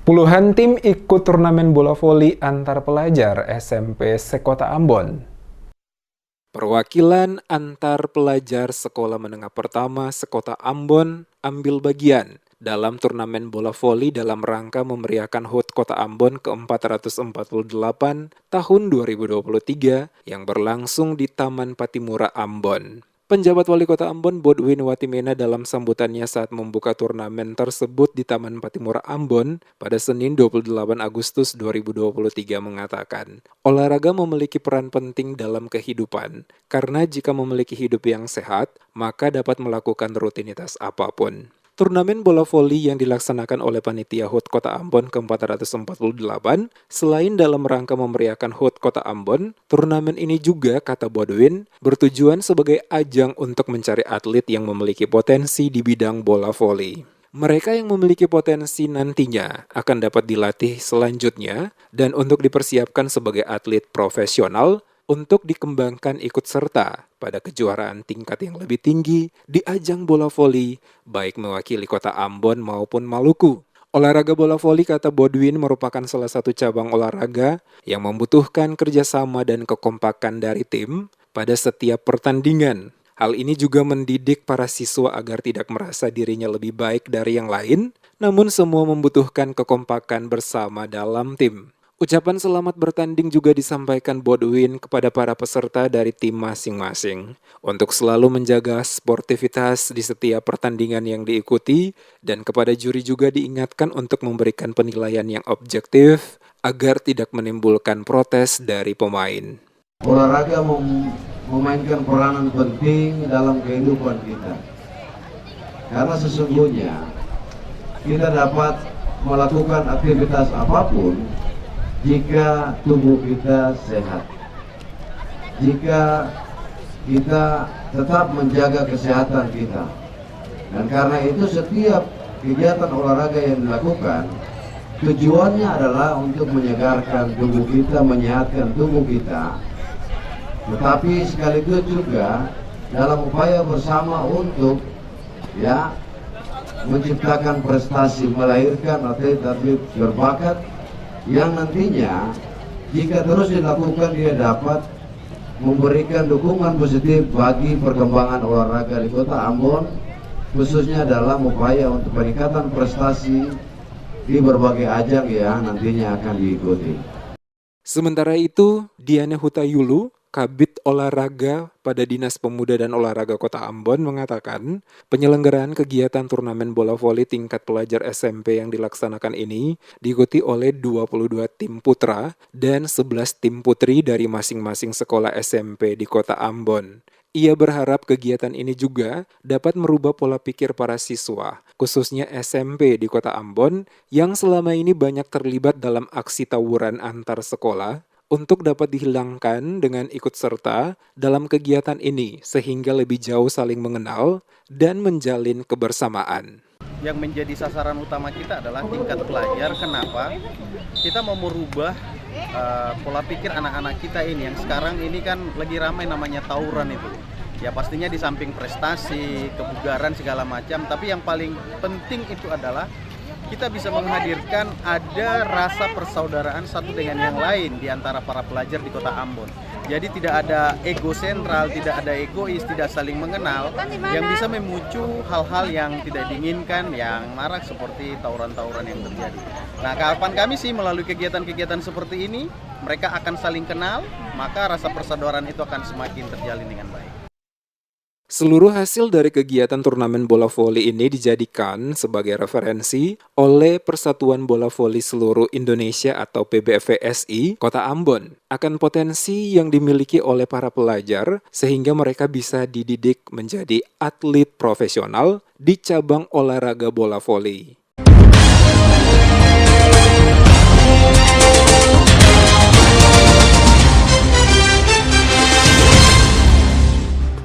Puluhan tim ikut turnamen bola voli antar pelajar SMP sekota Ambon. Perwakilan antar pelajar sekolah menengah pertama sekota Ambon ambil bagian dalam turnamen bola voli dalam rangka memeriahkan HUT Kota Ambon ke-448 tahun 2023 yang berlangsung di Taman Patimura Ambon. Penjabat Wali Kota Ambon Bodwin Watimena dalam sambutannya saat membuka turnamen tersebut di Taman Patimura Ambon pada Senin 28 Agustus 2023 mengatakan, olahraga memiliki peran penting dalam kehidupan, karena jika memiliki hidup yang sehat, maka dapat melakukan rutinitas apapun. Turnamen bola voli yang dilaksanakan oleh Panitia HUT Kota Ambon ke-448, selain dalam rangka memeriahkan HUT Kota Ambon, turnamen ini juga, kata Bodwin, bertujuan sebagai ajang untuk mencari atlet yang memiliki potensi di bidang bola voli. Mereka yang memiliki potensi nantinya akan dapat dilatih selanjutnya dan untuk dipersiapkan sebagai atlet profesional untuk dikembangkan ikut serta pada kejuaraan tingkat yang lebih tinggi di ajang bola voli, baik mewakili kota Ambon maupun Maluku. Olahraga bola voli, kata Bodwin, merupakan salah satu cabang olahraga yang membutuhkan kerjasama dan kekompakan dari tim pada setiap pertandingan. Hal ini juga mendidik para siswa agar tidak merasa dirinya lebih baik dari yang lain, namun semua membutuhkan kekompakan bersama dalam tim. Ucapan selamat bertanding juga disampaikan Bodwin kepada para peserta dari tim masing-masing untuk selalu menjaga sportivitas di setiap pertandingan yang diikuti, dan kepada juri juga diingatkan untuk memberikan penilaian yang objektif agar tidak menimbulkan protes dari pemain. Olahraga memainkan peranan penting dalam kehidupan kita, karena sesungguhnya kita dapat melakukan aktivitas apapun jika tubuh kita sehat, jika kita tetap menjaga kesehatan kita. Dan karena itu setiap kegiatan olahraga yang dilakukan tujuannya adalah untuk menyegarkan tubuh kita, menyehatkan tubuh kita, tetapi sekaligus juga dalam upaya bersama untuk menciptakan prestasi, melahirkan atlet-atlet berbakat yang nantinya jika terus dilakukan dia dapat memberikan dukungan positif bagi perkembangan olahraga di Kota Ambon, khususnya dalam upaya untuk peningkatan prestasi di berbagai ajang yang nantinya akan diikuti. Sementara itu, Diana Hutayulu, Kabid Olahraga pada Dinas Pemuda dan Olahraga Kota Ambon, mengatakan penyelenggaraan kegiatan turnamen bola voli tingkat pelajar SMP yang dilaksanakan ini diikuti oleh 22 tim putra dan 11 tim putri dari masing-masing sekolah SMP di Kota Ambon. Ia berharap kegiatan ini juga dapat merubah pola pikir para siswa, khususnya SMP di Kota Ambon yang selama ini banyak terlibat dalam aksi tawuran antar sekolah, untuk dapat dihilangkan dengan ikut serta dalam kegiatan ini sehingga lebih jauh saling mengenal dan menjalin kebersamaan. Yang menjadi sasaran utama kita adalah tingkat pelajar. Kenapa? Kita mau merubah pola pikir anak-anak kita ini yang sekarang ini kan lagi ramai namanya tawuran itu. Ya pastinya di samping prestasi, kebugaran segala macam, tapi yang paling penting itu adalah kita bisa menghadirkan ada rasa persaudaraan satu dengan yang lain di antara para pelajar di Kota Ambon. Jadi tidak ada ego sentral, tidak ada egois, tidak saling mengenal, yang bisa memicu hal-hal yang tidak diinginkan, yang marak seperti tawuran-tawuran yang terjadi. Nah, harapan kami sih melalui kegiatan-kegiatan seperti ini, mereka akan saling kenal, maka rasa persaudaraan itu akan semakin terjalin dengan baik. Seluruh hasil dari kegiatan turnamen bola voli ini dijadikan sebagai referensi oleh Persatuan Bola Voli Seluruh Indonesia atau PBVSI Kota Ambon akan potensi yang dimiliki oleh para pelajar sehingga mereka bisa dididik menjadi atlet profesional di cabang olahraga bola voli.